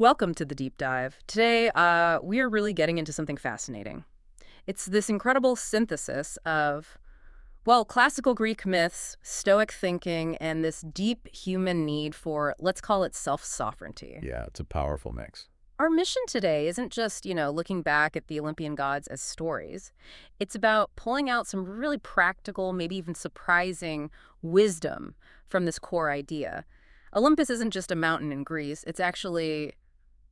Welcome to the deep dive. Today, we are really getting into something fascinating. It's this incredible synthesis of, well, classical Greek myths, Stoic thinking, and this deep human need for, let's call it self-sovereignty. Yeah, it's a powerful mix. Our mission today isn't just, looking back at the Olympian gods as stories. It's about pulling out some really practical, maybe even surprising wisdom from this core idea. Olympus isn't just a mountain in Greece. It's actually,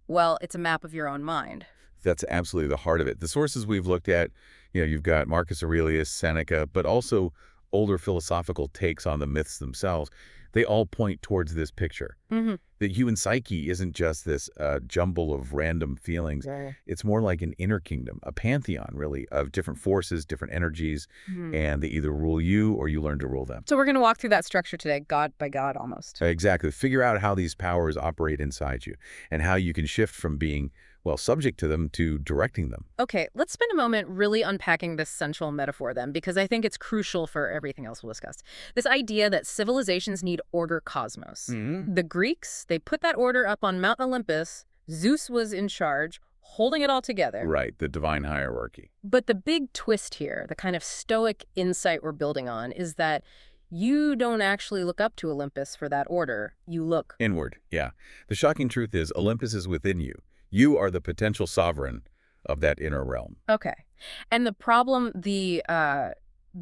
well, it's a map of your own mind. That's absolutely the heart of it. The sources we've looked at, you've got Marcus Aurelius, Seneca, but also older philosophical takes on the myths themselves. They all point towards this picture. Mm-hmm. The human psyche isn't just this jumble of random feelings. Yeah. It's more like an inner kingdom, a pantheon, really, of different forces, different energies, and they either rule you or you learn to rule them. So we're going to walk through that structure today, God by God almost. Exactly. Figure out how these powers operate inside you and how you can shift from being, well, subject to them to directing them. Okay, let's spend a moment really unpacking this central metaphor then, because I think it's crucial for everything else we'll discuss. This idea that civilizations need order cosmos. The Greeks, they put that order up on Mount Olympus. Zeus was in charge, holding it all together. Right, the divine hierarchy. But the big twist here, the kind of Stoic insight we're building on, is that you don't actually look up to Olympus for that order. You look Inward, yeah. The shocking truth is Olympus is within you. You are the potential sovereign of that inner realm. Okay. And the problem, the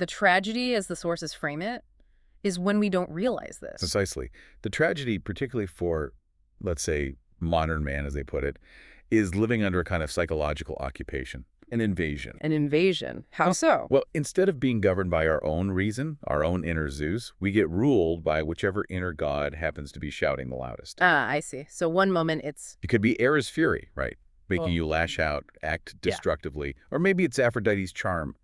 tragedy, as the sources frame it, is when we don't realize this. Precisely. The tragedy, particularly for, let's say, modern man, as they put it, is living under a kind of psychological occupation, an invasion. An invasion. How so? Well, instead of being governed by our own reason, our own inner Zeus, we get ruled by whichever inner god happens to be shouting the loudest. Ah, I see. So one moment it's... It could be Ares' fury, right? Making Oh. you lash out, act Yeah. destructively. Or maybe it's Aphrodite's charm,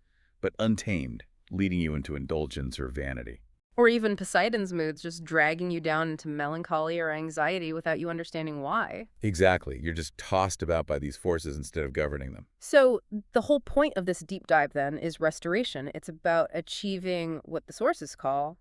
but untamed, leading you into indulgence or vanity. Or even Poseidon's moods, just dragging you down into melancholy or anxiety without you understanding why. Exactly. You're just tossed about by these forces instead of governing them. So the whole point of this deep dive then is restoration. It's about achieving what the sources call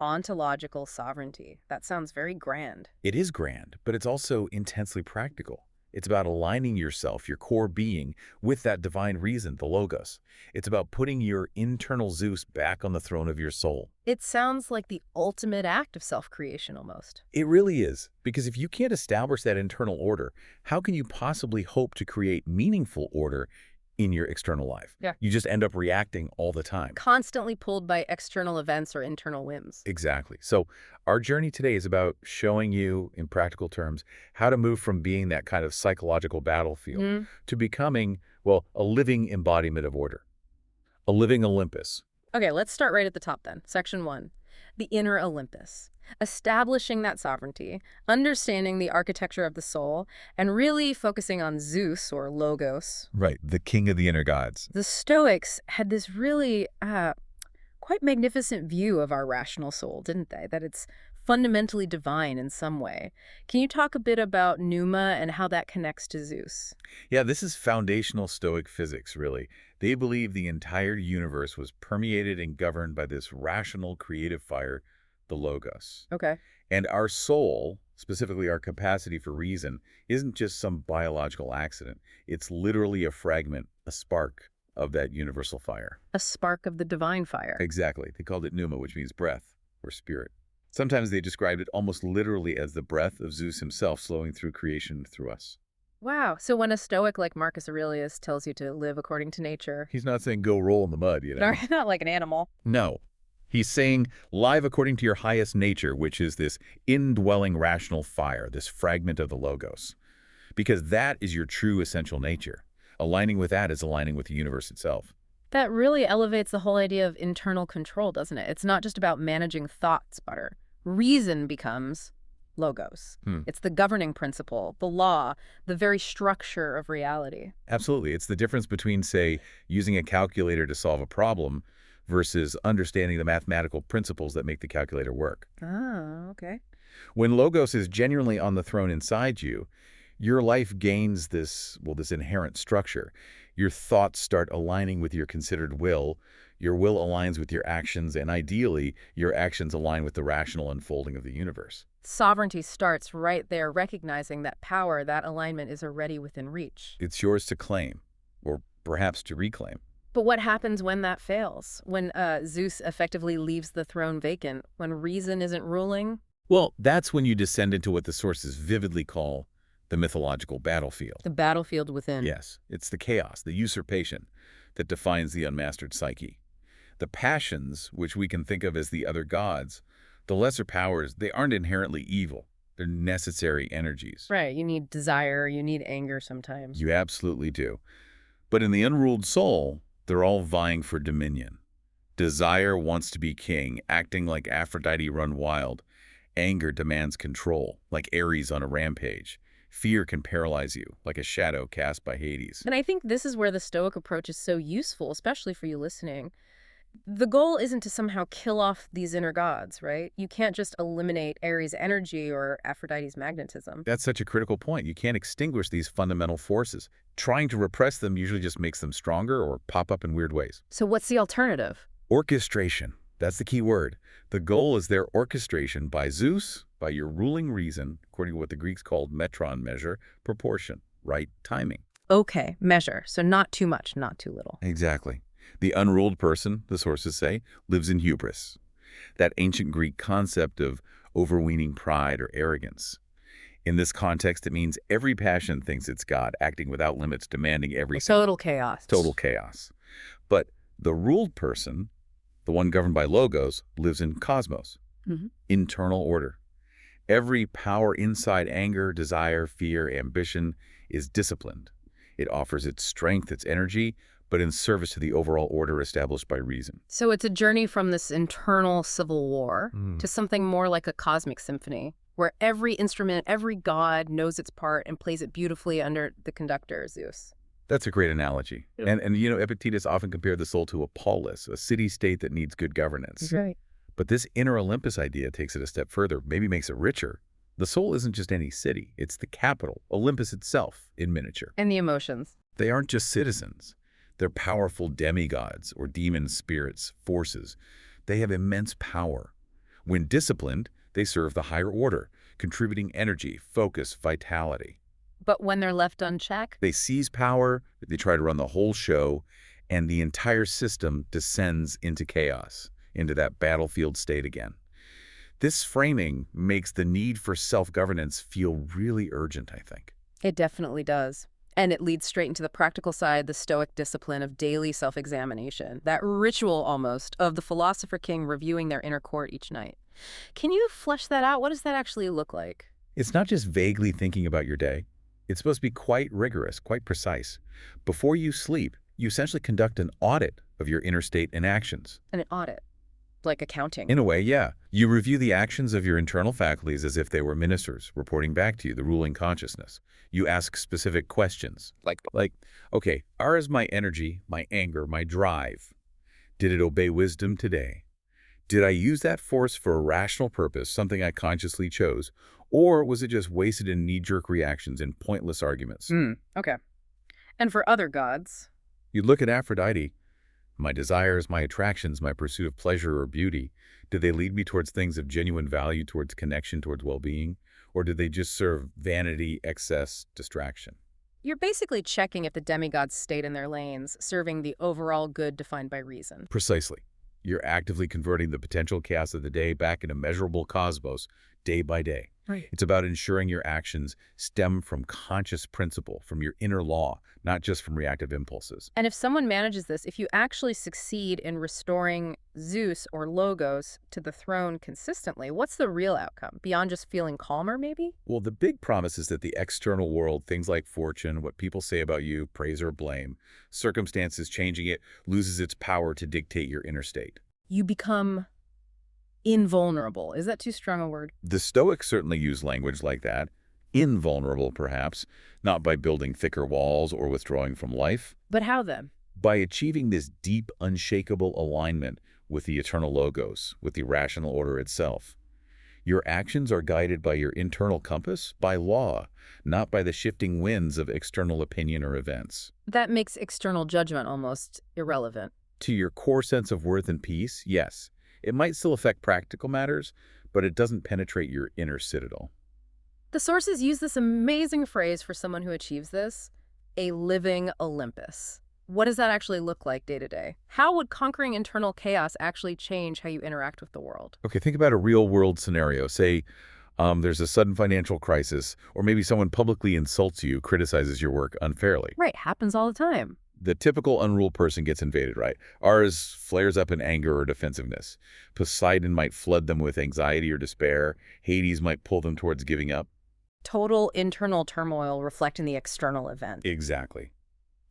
ontological sovereignty. That sounds very grand. It is grand, but it's also intensely practical. It's about aligning yourself, your core being, with that divine reason, the Logos. It's about putting your internal Zeus back on the throne of your soul. It sounds like the ultimate act of self-creation almost. It really is, because if you can't establish that internal order, how can you possibly hope to create meaningful order in your external life? Yeah. You just end up reacting all the time. Constantly pulled by external events or internal whims. Exactly. So our journey today is about showing you, in practical terms, how to move from being that kind of psychological battlefield to becoming, well, a living embodiment of order, a living Olympus. Okay, let's start right at the top then. Section 1, the inner Olympus. Establishing that sovereignty, understanding the architecture of the soul, and really focusing on Zeus, or Logos. Right, the king of the inner gods. The Stoics had this really quite magnificent view of our rational soul, didn't they? That it's fundamentally divine in some way. Can you talk a bit about pneuma and how that connects to Zeus? Yeah, this is foundational Stoic physics, really. They believe the entire universe was permeated and governed by this rational, creative fire, the Logos. Okay. And our soul, specifically our capacity for reason, isn't just some biological accident. It's literally a fragment, a spark of that universal fire. A spark of the divine fire. Exactly. They called it pneuma, which means breath or spirit. Sometimes they described it almost literally as the breath of Zeus himself flowing through creation through us. Wow. So when a Stoic like Marcus Aurelius tells you to live according to nature, He's not saying go roll in the mud, not like an animal. No. He's saying live according to your highest nature, which is this indwelling rational fire, this fragment of the Logos. Because that is your true essential nature. Aligning with that is aligning with the universe itself. That really elevates the whole idea of internal control, doesn't it? It's not just about managing thoughts, Butter. Reason becomes Logos. It's the governing principle, the law, the very structure of reality. Absolutely. It's the difference between, say, using a calculator to solve a problem versus understanding the mathematical principles that make the calculator work. Ah, okay. When Logos is genuinely on the throne inside you, your life gains this inherent structure. Your thoughts start aligning with your considered will. Your will aligns with your actions, and ideally, your actions align with the rational unfolding of the universe. Sovereignty starts right there, recognizing that power, that alignment is already within reach. It's yours to claim, or perhaps to reclaim. But what happens when that fails? When Zeus effectively leaves the throne vacant? When reason isn't ruling? Well, that's when you descend into what the sources vividly call the mythological battlefield. The battlefield within. Yes, it's the chaos, the usurpation, that defines the unmastered psyche. The passions, which we can think of as the other gods, the lesser powers, they aren't inherently evil. They're necessary energies. Right, you need desire, you need anger sometimes. You absolutely do. But in the unruled soul, they're all vying for dominion. Desire wants to be king, acting like Aphrodite run wild. Anger demands control, like Ares on a rampage. Fear can paralyze you, like a shadow cast by Hades. And I think this is where the Stoic approach is so useful, especially for you listening. The goal isn't to somehow kill off these inner gods, right? You can't just eliminate Ares' energy or Aphrodite's magnetism. That's such a critical point. You can't extinguish these fundamental forces. Trying to repress them usually just makes them stronger or pop up in weird ways. So what's the alternative? Orchestration. That's the key word. The goal is their orchestration by Zeus, by your ruling reason, according to what the Greeks called metron, measure, proportion, right timing. Okay, measure. So not too much, not too little. Exactly. The unruled person, the sources say, lives in hubris, that ancient Greek concept of overweening pride or arrogance. In this context, it means every passion thinks it's God, acting without limits, demanding everything. Total chaos. Total chaos. But the ruled person, the one governed by logos, lives in cosmos, internal order. Every power inside anger, desire, fear, ambition is disciplined. It offers its strength, its energy, but in service to the overall order established by reason. So it's a journey from this internal civil war to something more like a cosmic symphony, where every instrument, every god knows its part and plays it beautifully under the conductor, Zeus. That's a great analogy. Yeah. And Epictetus often compared the soul to a polis, a city-state that needs good governance. Right. But this inner Olympus idea takes it a step further, maybe makes it richer. The soul isn't just any city. It's the capital, Olympus itself, in miniature. And the emotions. They aren't just citizens. They're powerful demigods or demon spirits, forces. They have immense power. When disciplined, they serve the higher order, contributing energy, focus, vitality. But when they're left unchecked? They seize power, they try to run the whole show, and the entire system descends into chaos, into that battlefield state again. This framing makes the need for self-governance feel really urgent, I think. It definitely does. And it leads straight into the practical side, the Stoic discipline of daily self-examination, that ritual almost of the philosopher king reviewing their inner court each night. Can you flesh that out? What does that actually look like? It's not just vaguely thinking about your day. It's supposed to be quite rigorous, quite precise. Before you sleep, you essentially conduct an audit of your inner state and actions. An audit, like accounting. In a way, yeah. You review the actions of your internal faculties as if they were ministers reporting back to you, the ruling consciousness. You ask specific questions, like, okay, is my energy, my anger, my drive? Did it obey wisdom today? Did I use that force for a rational purpose, something I consciously chose, or was it just wasted in knee-jerk reactions and pointless arguments? Okay. And for other gods? You look at Aphrodite. My desires, my attractions, my pursuit of pleasure or beauty, did they lead me towards things of genuine value, towards connection, towards well-being? Or did they just serve vanity, excess, distraction? You're basically checking if the demigods stayed in their lanes, serving the overall good defined by reason. Precisely. You're actively converting the potential chaos of the day back into measurable cosmos, day by day. Right. It's about ensuring your actions stem from conscious principle, from your inner law, not just from reactive impulses. And if someone manages this, if you actually succeed in restoring Zeus or Logos to the throne consistently, what's the real outcome? Beyond just feeling calmer, maybe? Well, the big promise is that the external world, things like fortune, what people say about you, praise or blame, circumstances changing it, loses its power to dictate your inner state. You become invulnerable. Is that too strong a word? The Stoics certainly use language like that. Invulnerable, perhaps, not by building thicker walls or withdrawing from life. But how then? By achieving this deep, unshakable alignment with the eternal logos, with the rational order itself. Your actions are guided by your internal compass, by law, not by the shifting winds of external opinion or events. That makes external judgment almost irrelevant. To your core sense of worth and peace, yes, it might still affect practical matters, but it doesn't penetrate your inner citadel. The sources use this amazing phrase for someone who achieves this, a living Olympus. What does that actually look like day to day? How would conquering internal chaos actually change how you interact with the world? Okay, think about a real-world scenario. Say there's a sudden financial crisis, or maybe someone publicly insults you, criticizes your work unfairly. Right, happens all the time. The typical unruled person gets invaded, right? Ours flares up in anger or defensiveness. Poseidon might flood them with anxiety or despair. Hades might pull them towards giving up. Total internal turmoil reflecting the external event. Exactly.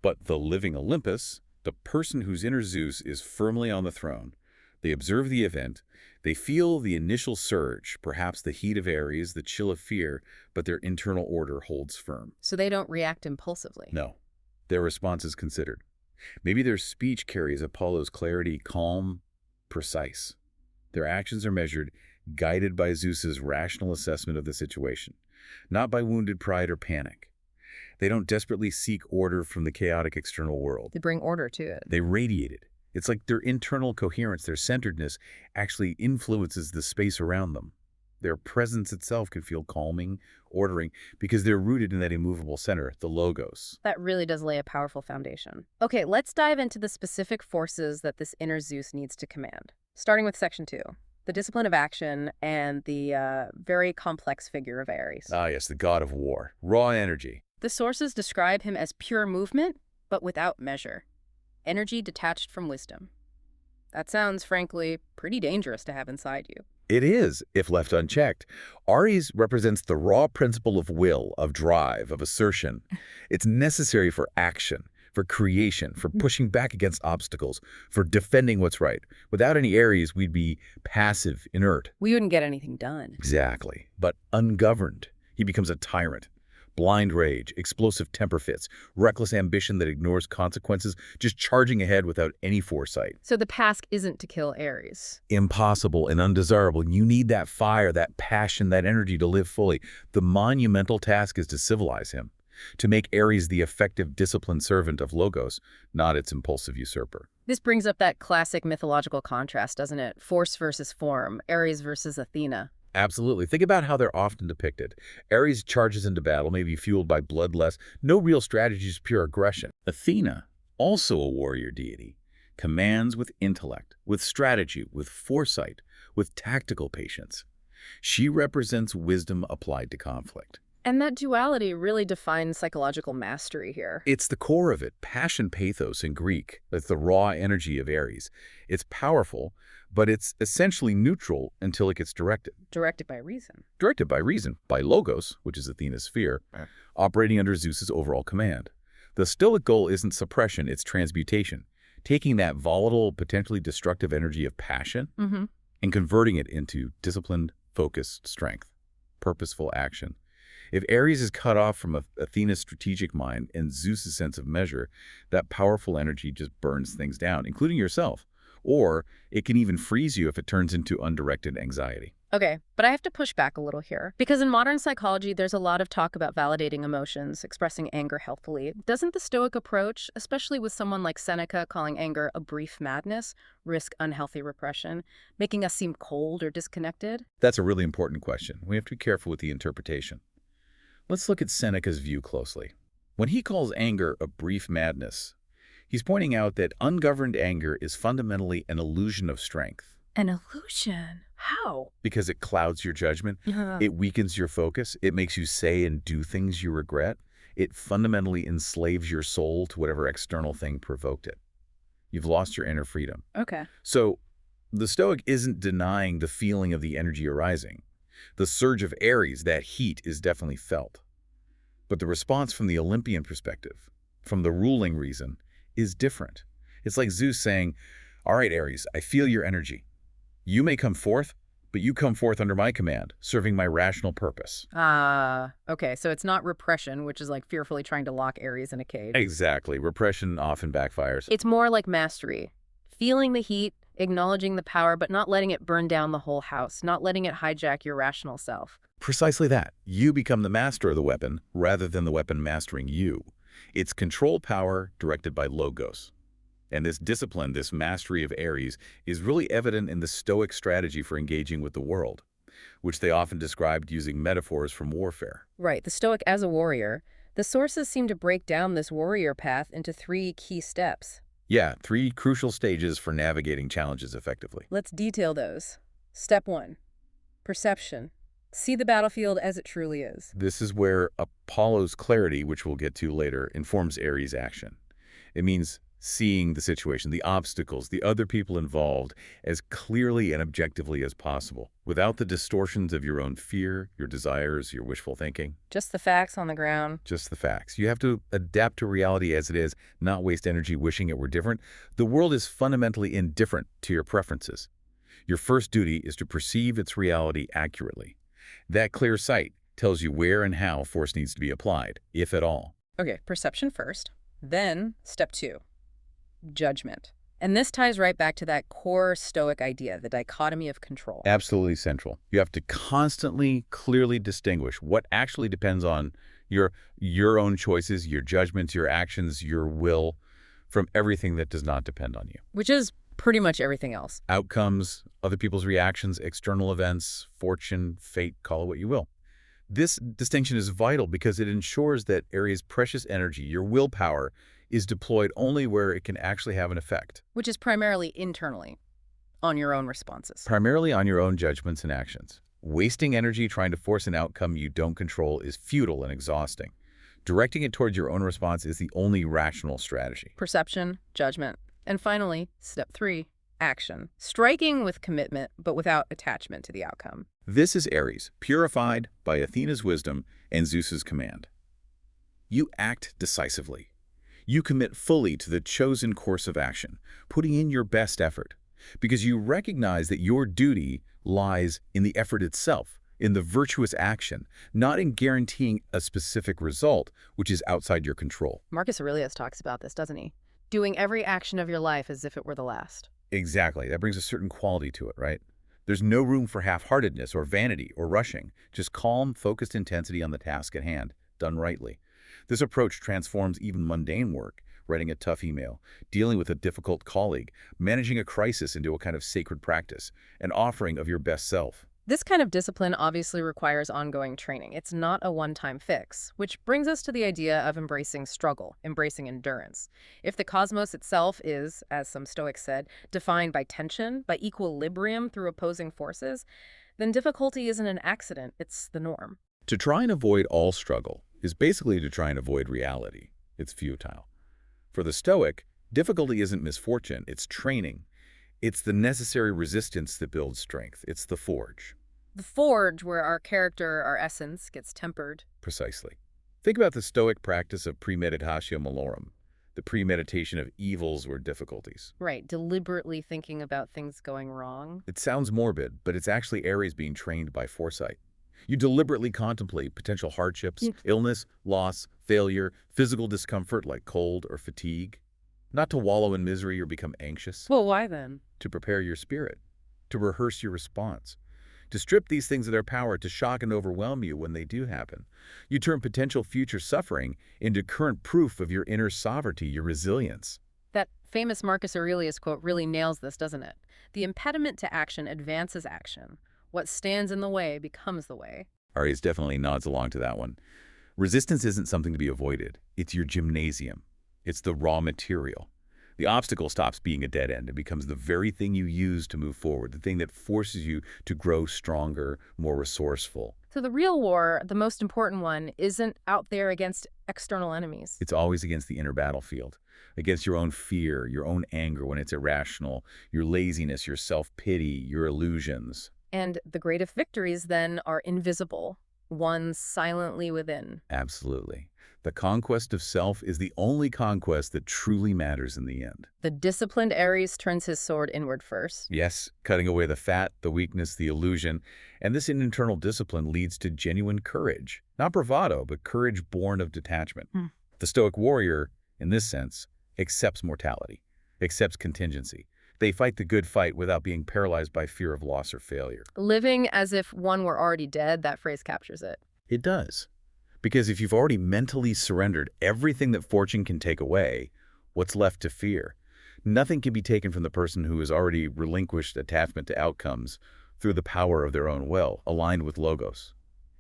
But the living Olympus, the person whose inner Zeus is firmly on the throne, they observe the event, they feel the initial surge, perhaps the heat of Ares, the chill of fear, but their internal order holds firm. So they don't react impulsively. No. Their response is considered. Maybe their speech carries Apollo's clarity, calm, precise. Their actions are measured, guided by Zeus's rational assessment of the situation, not by wounded pride or panic. They don't desperately seek order from the chaotic external world. They bring order to it. They radiate it. It's like their internal coherence, their centeredness, actually influences the space around them. Their presence itself can feel calming, ordering, because they're rooted in that immovable center, the logos. That really does lay a powerful foundation. Okay, let's dive into the specific forces that this inner Zeus needs to command. Starting with section 2, the discipline of action and the very complex figure of Ares. Ah, yes, the god of war. Raw energy. The sources describe him as pure movement, but without measure. Energy detached from wisdom. That sounds, frankly, pretty dangerous to have inside you. It is, if left unchecked. Ares represents the raw principle of will, of drive, of assertion. It's necessary for action, for creation, for pushing back against obstacles, for defending what's right. Without any Ares, we'd be passive, inert. We wouldn't get anything done. Exactly. But ungoverned, he becomes a tyrant. Blind rage, explosive temper fits, reckless ambition that ignores consequences, just charging ahead without any foresight. So the task isn't to kill Ares. Impossible and undesirable. You need that fire, that passion, that energy to live fully. The monumental task is to civilize him, to make Ares the effective, disciplined servant of Logos, not its impulsive usurper. This brings up that classic mythological contrast, doesn't it? Force versus form, Ares versus Athena. Absolutely. Think about how they're often depicted. Ares charges into battle, maybe fueled by bloodlust, no real strategy, just pure aggression. Athena, also a warrior deity, commands with intellect, with strategy, with foresight, with tactical patience. She represents wisdom applied to conflict. And that duality really defines psychological mastery here. It's the core of it, passion pathos in Greek. It's the raw energy of Ares. It's powerful, but it's essentially neutral until it gets directed. Directed by reason. Directed by reason, by Logos, which is Athena's sphere, operating under Zeus's overall command. The Stoic goal isn't suppression, it's transmutation, taking that volatile, potentially destructive energy of passion and converting it into disciplined, focused strength, purposeful action. If Ares is cut off from Athena's strategic mind and Zeus's sense of measure, that powerful energy just burns things down, including yourself. Or it can even freeze you if it turns into undirected anxiety. Okay, but I have to push back a little here. Because in modern psychology, there's a lot of talk about validating emotions, expressing anger healthfully. Doesn't the Stoic approach, especially with someone like Seneca calling anger a brief madness, risk unhealthy repression, making us seem cold or disconnected? That's a really important question. We have to be careful with the interpretation. Let's look at Seneca's view closely. When he calls anger a brief madness, he's pointing out that ungoverned anger is fundamentally an illusion of strength. An illusion? How? Because it clouds your judgment, it weakens your focus, it makes you say and do things you regret, it fundamentally enslaves your soul to whatever external thing provoked it. You've lost your inner freedom. Okay. So the Stoic isn't denying the feeling of the energy arising. The surge of Ares, that heat, is definitely felt. But the response from the Olympian perspective, from the ruling reason, is different. It's like Zeus saying, all right, Ares, I feel your energy. You may come forth, but you come forth under my command, serving my rational purpose. Okay, so it's not repression, which is like fearfully trying to lock Ares in a cage. Exactly. Repression often backfires. It's more like mastery. Feeling the heat, Acknowledging the power, but not letting it burn down the whole house, not letting it hijack your rational self. Precisely that. You become the master of the weapon rather than the weapon mastering you. It's control power directed by logos. And this discipline, this mastery of Aries, is really evident in the Stoic strategy for engaging with the world, which they often described using metaphors from warfare. Right, the Stoic as a warrior. The sources seem to break down this warrior path into 3 key steps. Yeah, 3 crucial stages for navigating challenges effectively. Let's detail those. Step 1, perception. See the battlefield as it truly is. This is where Apollo's clarity, which we'll get to later, informs Aries' action. It means seeing the situation, the obstacles, the other people involved as clearly and objectively as possible, without the distortions of your own fear, your desires, your wishful thinking. Just the facts on the ground. Just the facts. You have to adapt to reality as it is, not waste energy wishing it were different. The world is fundamentally indifferent to your preferences. Your first duty is to perceive its reality accurately. That clear sight tells you where and how force needs to be applied, if at all. Okay, perception first. Then, step 2, judgment. And this ties right back to that core Stoic idea, the dichotomy of control. Absolutely central. You have to constantly, clearly distinguish what actually depends on your own choices, your judgments, your actions, your will, from everything that does not depend on you. Which is pretty much everything else. Outcomes, other people's reactions, external events, fortune, fate, call it what you will. This distinction is vital because it ensures that Aries' precious energy, your willpower, is deployed only where it can actually have an effect. Which is primarily internally, on your own responses. Primarily on your own judgments and actions. Wasting energy trying to force an outcome you don't control is futile and exhausting. Directing it towards your own response is the only rational strategy. Perception, judgment. And finally, step 3, action. Striking with commitment, but without attachment to the outcome. This is Aries, purified by Athena's wisdom and Zeus's command. You act decisively. You commit fully to the chosen course of action, putting in your best effort, because you recognize that your duty lies in the effort itself, in the virtuous action, not in guaranteeing a specific result, which is outside your control. Marcus Aurelius talks about this, doesn't he? Doing every action of your life as if it were the last. Exactly. That brings a certain quality to it, right? There's no room for half-heartedness or vanity or rushing, just calm, focused intensity on the task at hand, done rightly. This approach transforms even mundane work, writing a tough email, dealing with a difficult colleague, managing a crisis into a kind of sacred practice, an offering of your best self. This kind of discipline obviously requires ongoing training. It's not a one-time fix, which brings us to the idea of embracing struggle, embracing endurance. If the cosmos itself is, as some Stoics said, defined by tension, by equilibrium through opposing forces, then difficulty isn't an accident, it's the norm. To try and avoid all struggle is basically to try and avoid reality. It's futile. For the Stoic, difficulty isn't misfortune, it's training. It's the necessary resistance that builds strength. It's the forge. The forge where our character, our essence, gets tempered. Precisely. Think about the Stoic practice of premeditatio malorum, the premeditation of evils or difficulties. Right, deliberately thinking about things going wrong. It sounds morbid, but it's actually Aries being trained by foresight. You deliberately contemplate potential hardships, illness, loss, failure, physical discomfort like cold or fatigue. Not to wallow in misery or become anxious. Well, why then? To prepare your spirit, to rehearse your response, to strip these things of their power to shock and overwhelm you when they do happen. You turn potential future suffering into current proof of your inner sovereignty, your resilience. That famous Marcus Aurelius quote really nails this, doesn't it? The impediment to action advances action. What stands in the way becomes the way. Aries definitely nods along to that one. Resistance isn't something to be avoided. It's your gymnasium. It's the raw material. The obstacle stops being a dead end and becomes the very thing you use to move forward, the thing that forces you to grow stronger, more resourceful. So the real war, the most important one, isn't out there against external enemies. It's always against the inner battlefield, against your own fear, your own anger when it's irrational, your laziness, your self-pity, your illusions. And the greatest victories, then, are invisible, won silently within. Absolutely. The conquest of self is the only conquest that truly matters in the end. The disciplined Aries turns his sword inward first. Yes, cutting away the fat, the weakness, the illusion, and this internal discipline leads to genuine courage. Not bravado, but courage born of detachment. The Stoic warrior, in this sense, accepts mortality, accepts contingency, They fight the good fight without being paralyzed by fear of loss or failure. Living as if one were already dead, that phrase captures it. It does. Because if you've already mentally surrendered everything that fortune can take away, what's left to fear? Nothing can be taken from the person who has already relinquished attachment to outcomes through the power of their own will, aligned with logos.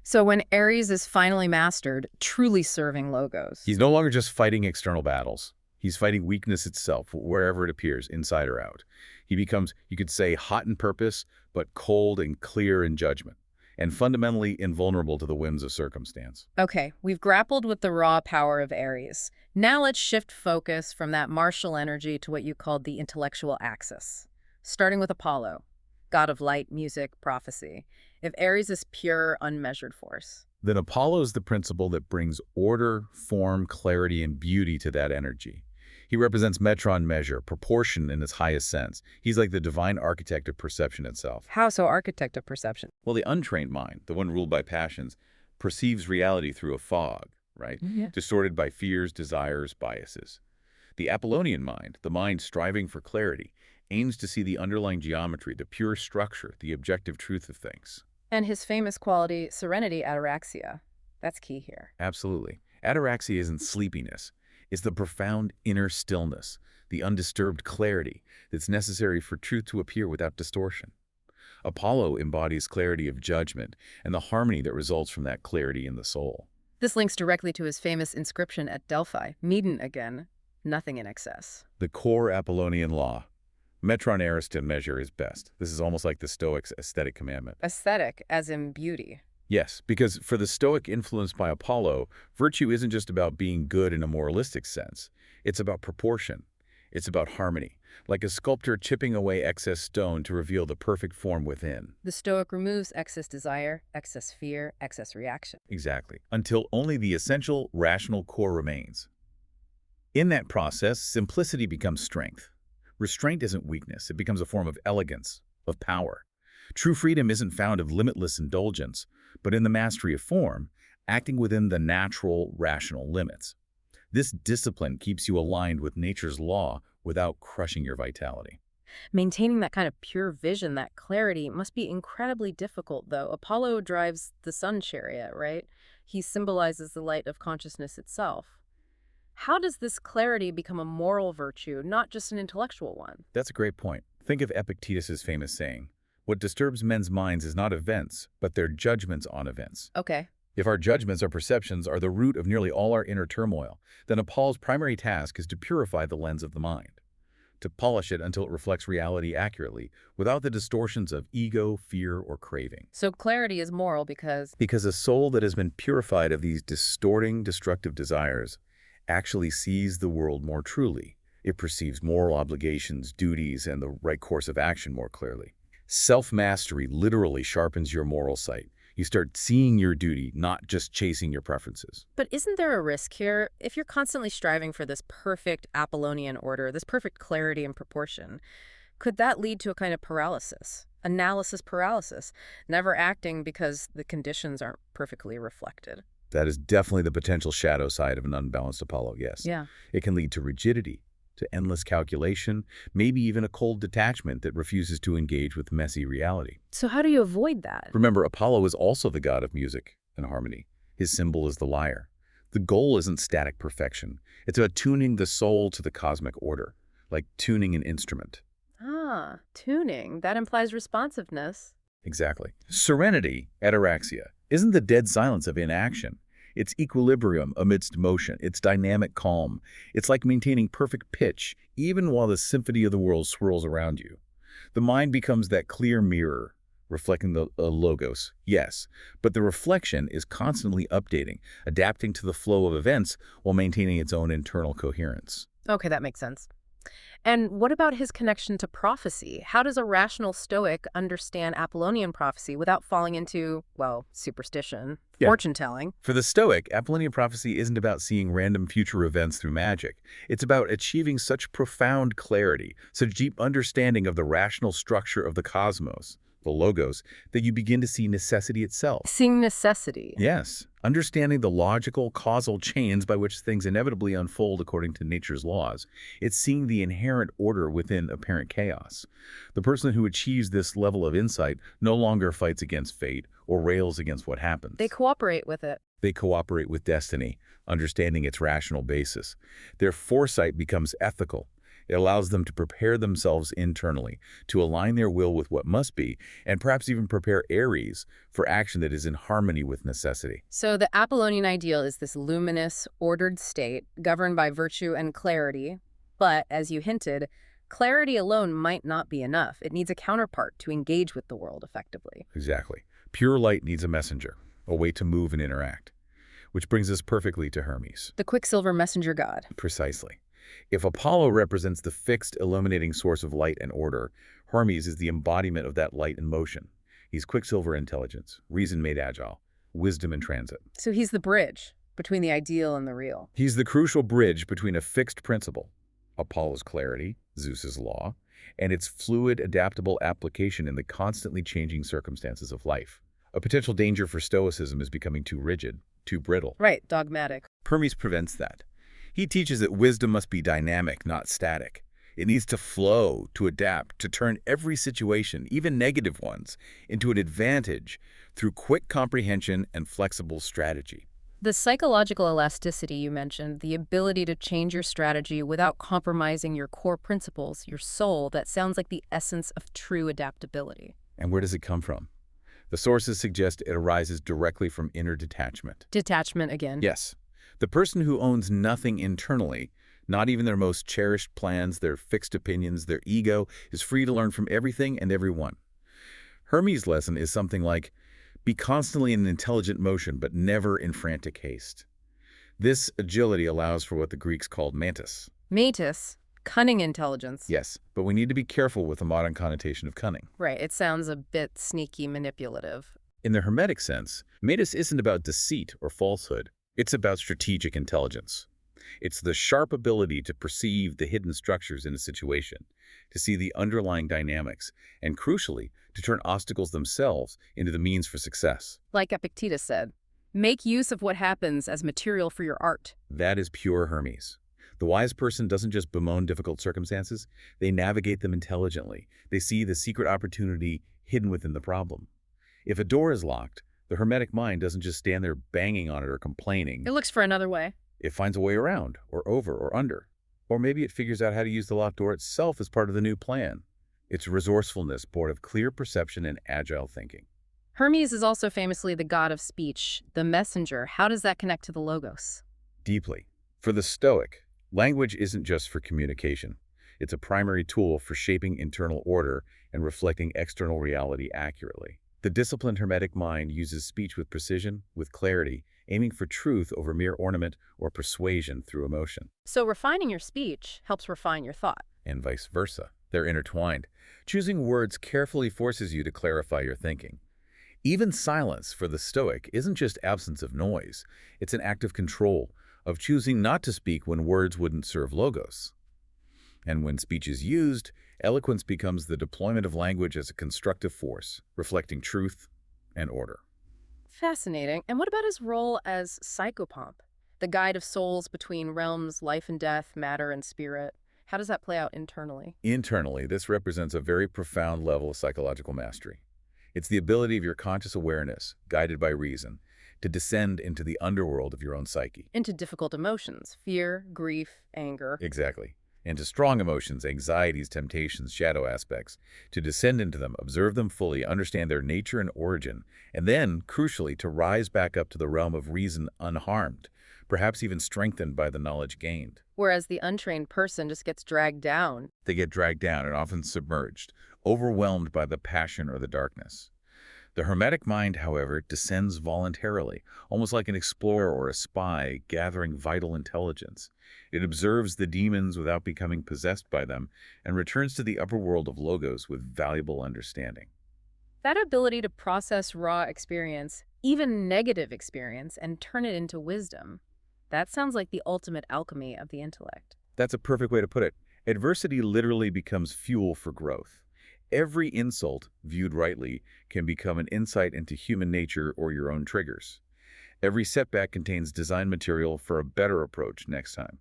So when Aries is finally mastered, truly serving logos. He's no longer just fighting external battles. He's fighting weakness itself, wherever it appears, inside or out. He becomes, you could say, hot in purpose, but cold and clear in judgment, and fundamentally invulnerable to the whims of circumstance. Okay, we've grappled with the raw power of Aries. Now let's shift focus from that martial energy to what you called the intellectual axis. Starting with Apollo, god of light, music, prophecy. If Aries is pure, unmeasured force. Then Apollo is the principle that brings order, form, clarity, and beauty to that energy. He represents metron measure, proportion in its highest sense. He's like the divine architect of perception itself. How so architect of perception? Well, the untrained mind, the one ruled by passions, perceives reality through a fog, right? Yeah. Distorted by fears, desires, biases. The Apollonian mind, the mind striving for clarity, aims to see the underlying geometry, the pure structure, the objective truth of things. And his famous quality, serenity, ataraxia. That's key here. Absolutely. Ataraxia isn't sleepiness. It's the profound inner stillness, the undisturbed clarity that's necessary for truth to appear without distortion. Apollo embodies clarity of judgment and the harmony that results from that clarity in the soul. This links directly to his famous inscription at Delphi, Medan again, nothing in excess. The core Apollonian law. Metron ariston measure is best. This is almost like the Stoics' aesthetic commandment. Aesthetic, as in beauty. Yes, because for the Stoic influenced by Apollo, virtue isn't just about being good in a moralistic sense. It's about proportion. It's about harmony, like a sculptor chipping away excess stone to reveal the perfect form within. The Stoic removes excess desire, excess fear, excess reaction. Exactly. Until only the essential, rational core remains. In that process, simplicity becomes strength. Restraint isn't weakness. It becomes a form of elegance, of power. True freedom isn't found in limitless indulgence, but in the mastery of form, acting within the natural, rational limits. This discipline keeps you aligned with nature's law without crushing your vitality. Maintaining that kind of pure vision, that clarity, must be incredibly difficult, though. Apollo drives the sun chariot, right? He symbolizes the light of consciousness itself. How does this clarity become a moral virtue, not just an intellectual one? That's a great point. Think of Epictetus's famous saying, "What disturbs men's minds is not events, but their judgments on events." Okay. If our judgments or perceptions are the root of nearly all our inner turmoil, then Apollo's primary task is to purify the lens of the mind, to polish it until it reflects reality accurately, without the distortions of ego, fear, or craving. So clarity is moral because... Because a soul that has been purified of these distorting, destructive desires actually sees the world more truly. It perceives moral obligations, duties, and the right course of action more clearly. Self-mastery literally sharpens your moral sight. You start seeing your duty, not just chasing your preferences. But isn't there a risk here? If you're constantly striving for this perfect Apollonian order, this perfect clarity and proportion, could that lead to a kind of paralysis? Analysis paralysis, never acting because the conditions aren't perfectly reflected. That is definitely the potential shadow side of an unbalanced Apollo, yes. Yeah. It can lead to rigidity, to endless calculation, maybe even a cold detachment that refuses to engage with messy reality. So how do you avoid that? Remember, Apollo is also the god of music and harmony. His symbol is the lyre. The goal isn't static perfection. It's about tuning the soul to the cosmic order, like tuning an instrument. Ah, tuning. That implies responsiveness. Exactly. Serenity, ataraxia, isn't the dead silence of inaction. It's equilibrium amidst motion. It's dynamic calm. It's like maintaining perfect pitch, even while the symphony of the world swirls around you. The mind becomes that clear mirror, reflecting the logos, yes, but the reflection is constantly updating, adapting to the flow of events while maintaining its own internal coherence. Okay, that makes sense. And what about his connection to prophecy? How does a rational Stoic understand Apollonian prophecy without falling into, well, superstition, Yeah. fortune-telling? For the Stoic, Apollonian prophecy isn't about seeing random future events through magic. It's about achieving such profound clarity, such deep understanding of the rational structure of the cosmos, the logos, that you begin to see necessity itself. Seeing necessity. Yes, understanding the logical, causal chains by which things inevitably unfold according to nature's laws. It's seeing the inherent order within apparent chaos. The person who achieves this level of insight no longer fights against fate or rails against what happens. They cooperate with it. They cooperate with destiny, understanding its rational basis. Their foresight becomes ethical. It allows them to prepare themselves internally, to align their will with what must be, and perhaps even prepare Aries for action that is in harmony with necessity. So the Apollonian ideal is this luminous, ordered state governed by virtue and clarity. But, as you hinted, clarity alone might not be enough. It needs a counterpart to engage with the world effectively. Exactly. Pure light needs a messenger, a way to move and interact. Which brings us perfectly to Hermes. The Quicksilver messenger god. Precisely. If Apollo represents the fixed, illuminating source of light and order, Hermes is the embodiment of that light in motion. He's Quicksilver intelligence, reason made agile, wisdom in transit. So he's the bridge between the ideal and the real. He's the crucial bridge between a fixed principle, Apollo's clarity, Zeus's law, and its fluid, adaptable application in the constantly changing circumstances of life. A potential danger for Stoicism is becoming too rigid, too brittle. Right, dogmatic. Hermes prevents that. He teaches that wisdom must be dynamic, not static. It needs to flow, to adapt, to turn every situation, even negative ones, into an advantage through quick comprehension and flexible strategy. The psychological elasticity you mentioned, the ability to change your strategy without compromising your core principles, your soul, that sounds like the essence of true adaptability. And where does it come from? The sources suggest it arises directly from inner detachment. Detachment again. Yes. The person who owns nothing internally, not even their most cherished plans, their fixed opinions, their ego, is free to learn from everything and everyone. Hermes' lesson is something like, be constantly in intelligent motion, but never in frantic haste. This agility allows for what the Greeks called mantis. Mantis, cunning intelligence. Yes, but we need to be careful with the modern connotation of cunning. Right, it sounds a bit sneaky, manipulative. In the Hermetic sense, mantis isn't about deceit or falsehood. It's about strategic intelligence. It's the sharp ability to perceive the hidden structures in a situation, to see the underlying dynamics, and crucially, to turn obstacles themselves into the means for success. Like Epictetus said, make use of what happens as material for your art. That is pure Hermes. The wise person doesn't just bemoan difficult circumstances, they navigate them intelligently. They see the secret opportunity hidden within the problem. If a door is locked, the Hermetic mind doesn't just stand there banging on it or complaining. It looks for another way. It finds a way around, or over, or under. Or maybe it figures out how to use the locked door itself as part of the new plan. It's resourcefulness born of clear perception and agile thinking. Hermes is also famously the god of speech, the messenger. How does that connect to the Logos? Deeply. For the Stoic, language isn't just for communication. It's a primary tool for shaping internal order and reflecting external reality accurately. The disciplined Hermetic mind uses speech with precision, with clarity, aiming for truth over mere ornament or persuasion through emotion. So refining your speech helps refine your thought. And vice versa. They're intertwined. Choosing words carefully forces you to clarify your thinking. Even silence for the Stoic isn't just absence of noise. It's an act of control, of choosing not to speak when words wouldn't serve logos. And when speech is used, eloquence becomes the deployment of language as a constructive force, reflecting truth and order. Fascinating. And what about his role as psychopomp, the guide of souls between realms, life and death, matter and spirit? How does that play out internally? Internally, this represents a very profound level of psychological mastery. It's the ability of your conscious awareness, guided by reason, to descend into the underworld of your own psyche. Into difficult emotions, fear, grief, anger. Exactly. Into strong emotions, anxieties, temptations, shadow aspects, to descend into them, observe them fully, understand their nature and origin, and then, crucially, to rise back up to the realm of reason unharmed, perhaps even strengthened by the knowledge gained. Whereas the untrained person just gets dragged down. They get dragged down and often submerged, overwhelmed by the passion or the darkness. The Hermetic mind, however, descends voluntarily, almost like an explorer or a spy gathering vital intelligence. It observes the demons without becoming possessed by them and returns to the upper world of logos with valuable understanding. That ability to process raw experience, even negative experience, and turn it into wisdom, that sounds like the ultimate alchemy of the intellect. That's a perfect way to put it. Adversity literally becomes fuel for growth. Every insult, viewed rightly, can become an insight into human nature or your own triggers. Every setback contains design material for a better approach next time.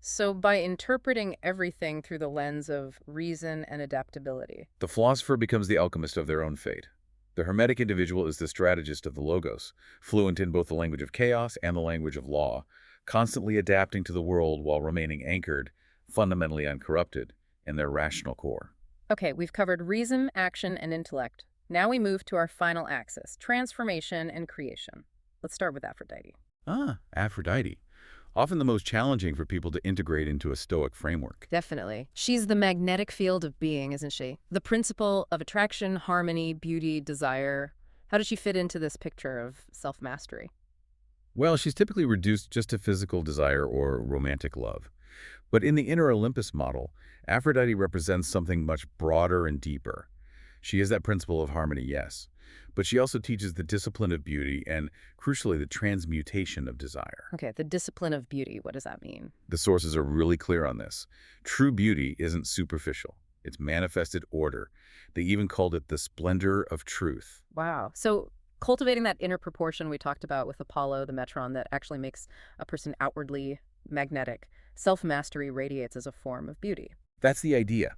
So by interpreting everything through the lens of reason and adaptability. The philosopher becomes the alchemist of their own fate. The hermetic individual is the strategist of the logos, fluent in both the language of chaos and the language of law, constantly adapting to the world while remaining anchored, fundamentally uncorrupted, in their rational core. Okay, we've covered reason, action, and intellect. Now we move to our final axis, transformation and creation. Let's start with Aphrodite. Aphrodite. Often the most challenging for people to integrate into a Stoic framework. Definitely. She's the magnetic field of being, isn't she? The principle of attraction, harmony, beauty, desire. How does she fit into this picture of self-mastery? Well, she's typically reduced just to physical desire or romantic love. But in the inner Olympus model, Aphrodite represents something much broader and deeper. She is that principle of harmony, yes, but she also teaches the discipline of beauty and, crucially, the transmutation of desire. Okay, the discipline of beauty. What does that mean? The sources are really clear on this. True beauty isn't superficial. It's manifested order. They even called it the splendor of truth. Wow. So cultivating that inner proportion we talked about with Apollo, the metron, that actually makes a person outwardly magnetic. Self-mastery radiates as a form of beauty. That's the idea.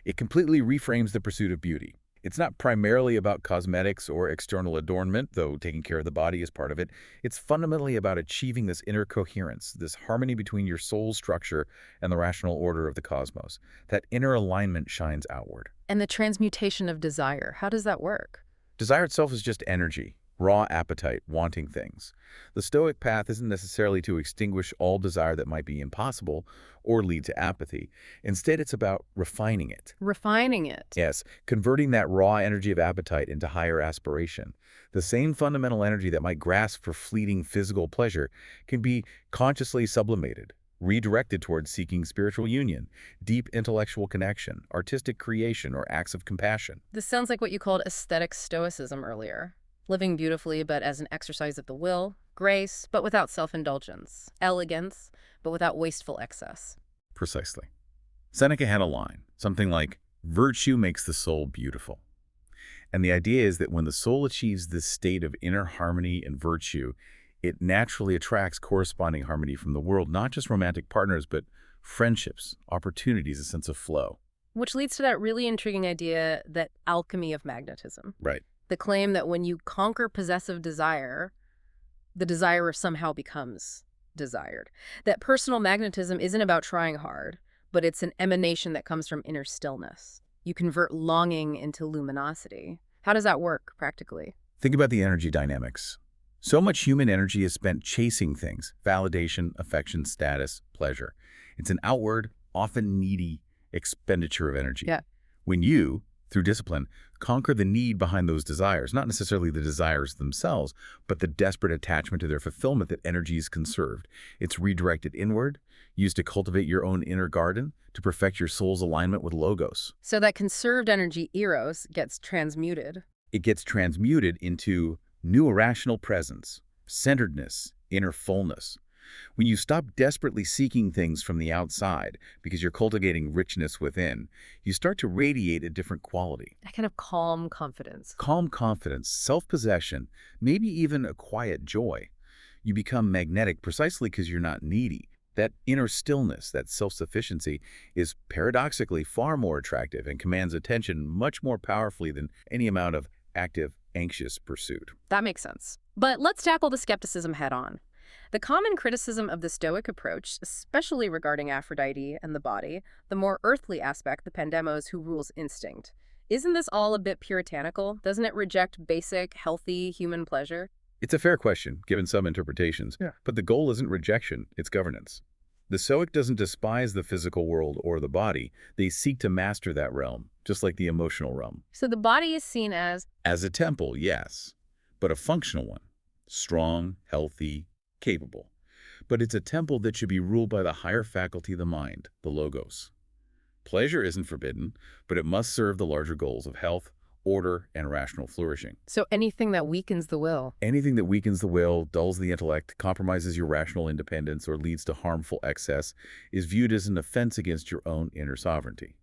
It completely reframes the pursuit of beauty. It's not primarily about cosmetics or external adornment, though taking care of the body is part of it. It's fundamentally about achieving this inner coherence, this harmony between your soul's structure and the rational order of the cosmos. That inner alignment shines outward. And the transmutation of desire, how does that work? Desire itself is just energy, raw appetite, wanting things. The Stoic path isn't necessarily to extinguish all desire that might be impossible or lead to apathy. Instead, it's about refining it. Refining it. Yes, converting that raw energy of appetite into higher aspiration. The same fundamental energy that might grasp for fleeting physical pleasure can be consciously sublimated, redirected towards seeking spiritual union, deep intellectual connection, artistic creation, or acts of compassion. This sounds like what you called aesthetic stoicism earlier. Living beautifully, but as an exercise of the will, grace, but without self-indulgence, elegance, but without wasteful excess. Precisely. Seneca had a line, something like, "Virtue makes the soul beautiful." And the idea is that when the soul achieves this state of inner harmony and virtue, it naturally attracts corresponding harmony from the world, not just romantic partners, but friendships, opportunities, a sense of flow. Which leads to that really intriguing idea, that alchemy of magnetism. Right. The claim that when you conquer possessive desire, the desirer somehow becomes desired. That personal magnetism isn't about trying hard, but it's an emanation that comes from inner stillness. You convert longing into luminosity. How does that work practically? Think about the energy dynamics. So much human energy is spent chasing things, validation, affection, status, pleasure. It's an outward, often needy expenditure of energy. Yeah. When you, through discipline, conquer the need behind those desires, not necessarily the desires themselves, but the desperate attachment to their fulfillment, that energy is conserved. It's redirected inward, used to cultivate your own inner garden, to perfect your soul's alignment with logos. So that conserved energy, eros, gets transmuted. It gets transmuted into new irrational presence, centeredness, inner fullness. When you stop desperately seeking things from the outside because you're cultivating richness within, you start to radiate a different quality. That kind of calm confidence. Calm confidence, self-possession, maybe even a quiet joy. You become magnetic precisely because you're not needy. That inner stillness, that self-sufficiency, is paradoxically far more attractive and commands attention much more powerfully than any amount of active, anxious pursuit. That makes sense. But let's tackle the skepticism head on. The common criticism of the Stoic approach, especially regarding Aphrodite and the body, the more earthly aspect, the pandemos who rules instinct. Isn't this all a bit puritanical? Doesn't it reject basic, healthy human pleasure? It's a fair question, given some interpretations, but the goal isn't rejection, it's governance. The Stoic doesn't despise the physical world or the body. They seek to master that realm, just like the emotional realm. So the body is seen as a temple, yes, but a functional one. Strong, healthy, capable. But it's a temple that should be ruled by the higher faculty of the mind, the logos. Pleasure isn't forbidden, but it must serve the larger goals of health, order, and rational flourishing. so anything that weakens the will. Anything that weakens the will, dulls the intellect, compromises your rational independence, or leads to harmful excess is viewed as an offense against your own inner sovereignty.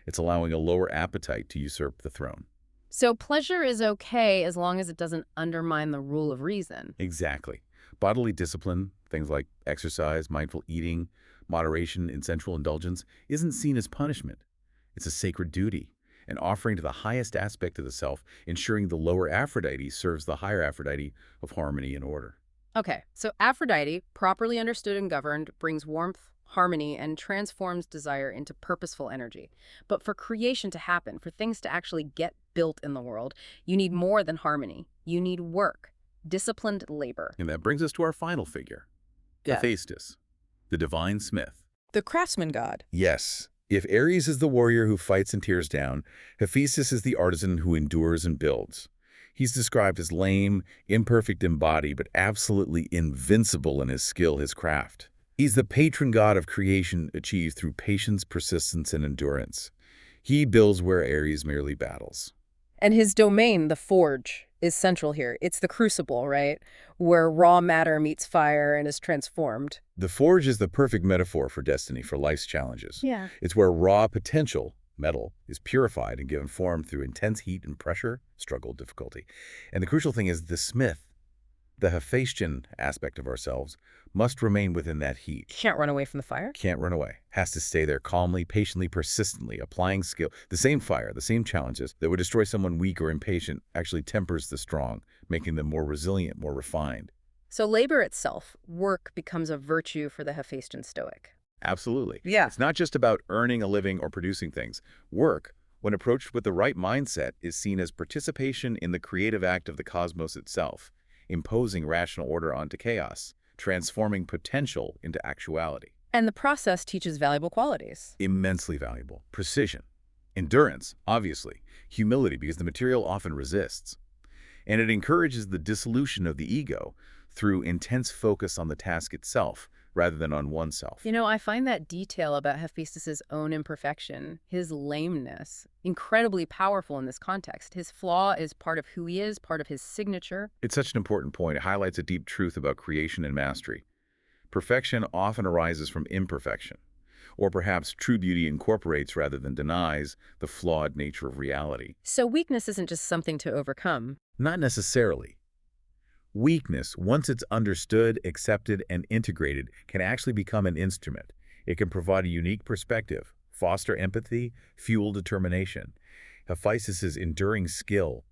It's allowing a lower appetite to usurp the throne. So pleasure is okay as long as it doesn't undermine the rule of reason. Exactly. Bodily discipline, things like exercise, mindful eating, moderation in sensual indulgence, isn't seen as punishment. It's a sacred duty, an offering to the highest aspect of the self, ensuring the lower Aphrodite serves the higher Aphrodite of harmony and order. Okay, so Aphrodite, properly understood and governed, brings warmth, harmony, and transforms desire into purposeful energy. But for creation to happen, for things to actually get built in the world, you need more than harmony. You need work, disciplined labor. And that brings us to our final figure, Yeah. Hephaestus, the divine smith. The craftsman god. Yes, if Ares is the warrior who fights and tears down, Hephaestus is the artisan who endures and builds. He's described as lame, imperfect in body, but absolutely invincible in his skill, his craft. He's the patron god of creation achieved through patience, persistence, and endurance. He builds where Ares merely battles. And his domain, the forge, is central here. It's the crucible, right? Where raw matter meets fire and is transformed. The forge is the perfect metaphor for destiny, for life's challenges. Yeah. It's where raw potential, metal, is purified and given form through intense heat and pressure, struggle, difficulty. And the crucial thing is the smith, the Hephaestian aspect of ourselves, must remain within that heat. Can't run away from the fire? Can't run away. Has to stay there calmly, patiently, persistently, applying skill. The same fire, the same challenges that would destroy someone weak or impatient actually tempers the strong, making them more resilient, more refined. So labor itself, work, becomes a virtue for the Hephaestian Stoic. Absolutely. Yeah. It's not just about earning a living or producing things. Work, when approached with the right mindset, is seen as participation in the creative act of the cosmos itself, imposing rational order onto chaos, transforming potential into actuality. And the process teaches valuable qualities. Immensely valuable. Precision. Endurance, obviously. Humility, because the material often resists. And it encourages the dissolution of the ego through intense focus on the task itself, rather than on oneself. You know, I find that detail about Hephaestus's own imperfection, his lameness, incredibly powerful in this context. His flaw is part of who he is, part of his signature. It's such an important point. It highlights a deep truth about creation and mastery. Perfection often arises from imperfection, or perhaps true beauty incorporates rather than denies the flawed nature of reality. So weakness isn't just something to overcome. Not necessarily. Weakness, once it's understood, accepted, and integrated, can actually become an instrument. It can provide a unique perspective, foster empathy, fuel determination. Hephaestus's enduring skill,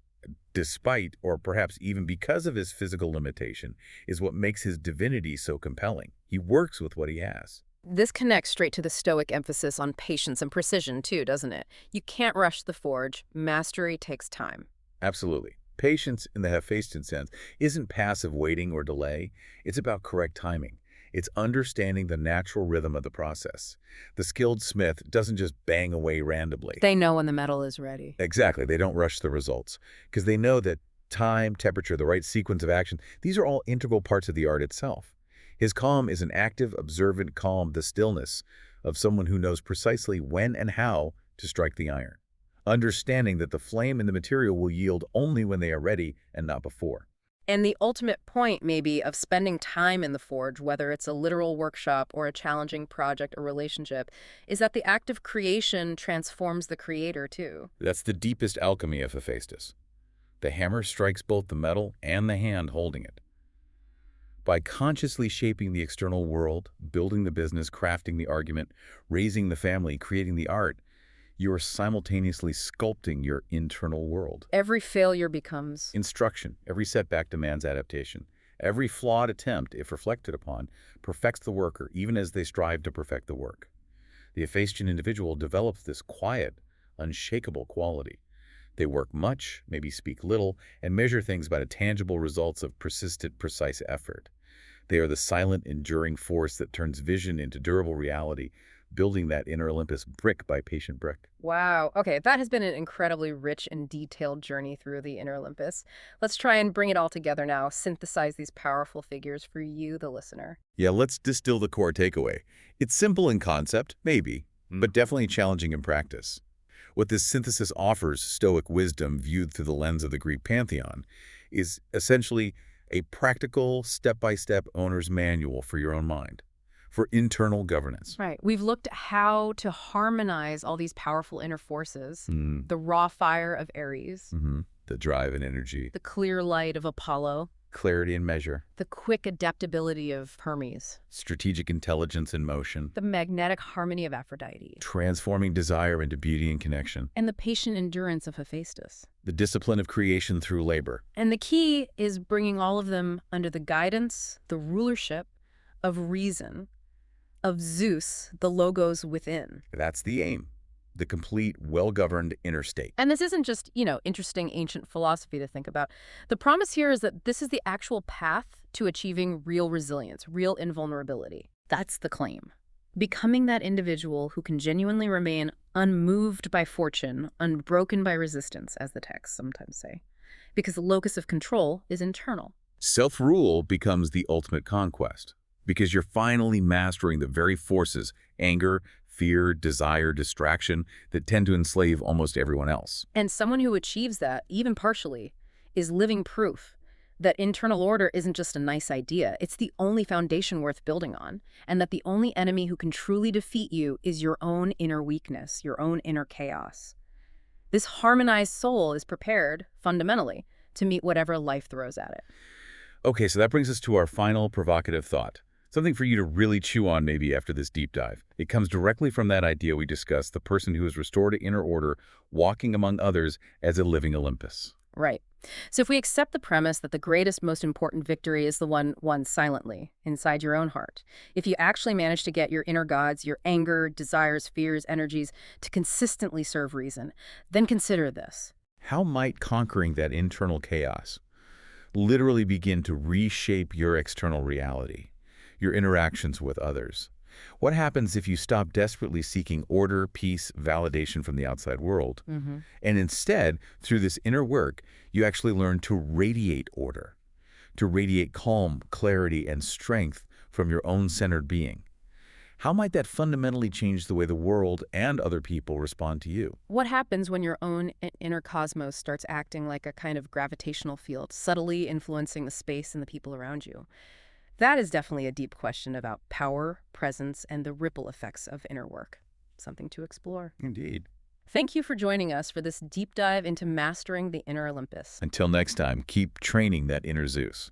despite or perhaps even because of his physical limitation, is what makes his divinity so compelling. He works with what he has. This connects straight to the Stoic emphasis on patience and precision too, doesn't it? You can't rush the forge. Mastery takes time. Absolutely. Patience, in the Hephaestion sense, isn't passive waiting or delay. It's about correct timing. It's understanding the natural rhythm of the process. The skilled smith doesn't just bang away randomly. They know when the metal is ready. Exactly. They don't rush the results because they know that time, temperature, the right sequence of action, these are all integral parts of the art itself. His calm is an active, observant calm, the stillness of someone who knows precisely when and how to strike the iron, understanding that the flame in the material will yield only when they are ready and not before. And the ultimate point, maybe, of spending time in the forge, whether it's a literal workshop or a challenging project or relationship, is that the act of creation transforms the creator, too. That's the deepest alchemy of Hephaestus. The hammer strikes both the metal and the hand holding it. By consciously shaping the external world, building the business, crafting the argument, raising the family, creating the art, you are simultaneously sculpting your internal world. Every failure becomes Instruction. Every setback demands adaptation. Every flawed attempt, if reflected upon, perfects the worker, even as they strive to perfect the work. The Hephaestion individual develops this quiet, unshakable quality. They work much, maybe speak little, and measure things by the tangible results of persistent, precise effort. They are the silent, enduring force that turns vision into durable reality, building that inner Olympus brick by patient brick. Wow. Okay, that has been an incredibly rich and detailed journey through the inner Olympus. Let's try and bring it all together now, synthesize these powerful figures for you, the listener. Yeah, let's distill the core takeaway. It's simple in concept, maybe, but definitely challenging in practice. What this synthesis offers, Stoic wisdom viewed through the lens of the Greek pantheon, is essentially a practical, step-by-step owner's manual for your own mind. for internal governance. Right. We've looked at how to harmonize all these powerful inner forces, Mm. the raw fire of Aries, The drive and energy, the clear light of Apollo, clarity and measure, the quick adaptability of Hermes, strategic intelligence in motion, the magnetic harmony of Aphrodite, transforming desire into beauty and connection, and the patient endurance of Hephaestus. the discipline of creation through labor. And the key is bringing all of them under the guidance, the rulership of reason, of Zeus, the logos within. That's the aim. The complete, well-governed inner state. And this isn't just, interesting ancient philosophy to think about. The promise here is that this is the actual path to achieving real resilience, real invulnerability. That's the claim. Becoming that individual who can genuinely remain unmoved by fortune, unbroken by resistance, as the texts sometimes say. Because the locus of control is internal. Self-rule becomes the ultimate conquest, because you're finally mastering the very forces, anger, fear, desire, distraction, that tend to enslave almost everyone else. And someone who achieves that, even partially, is living proof that internal order isn't just a nice idea. It's the only foundation worth building on, and that the only enemy who can truly defeat you is your own inner weakness, your own inner chaos. This harmonized soul is prepared, fundamentally, to meet whatever life throws at it. Okay, so that brings us to our final provocative thought. Something for you to really chew on maybe after this deep dive. It comes directly from that idea we discussed, the person who is restored to inner order, walking among others as a living Olympus. Right. So if we accept the premise that the greatest, most important victory is the one won silently, inside your own heart, if you actually manage to get your inner gods, your anger, desires, fears, energies, to consistently serve reason, then consider this. How might conquering that internal chaos literally begin to reshape your external reality, your interactions with others? What happens if you stop desperately seeking order, peace, validation from the outside world, and instead, through this inner work, you actually learn to radiate order, to radiate calm, clarity, and strength from your own centered being? How might that fundamentally change the way the world and other people respond to you? What happens when your own inner cosmos starts acting like a kind of gravitational field, subtly influencing the space and the people around you? That is definitely a deep question about power, presence, and the ripple effects of inner work. Something to explore. Indeed. Thank you for joining us for this deep dive into mastering the inner Olympus. Until next time, keep training that inner Zeus.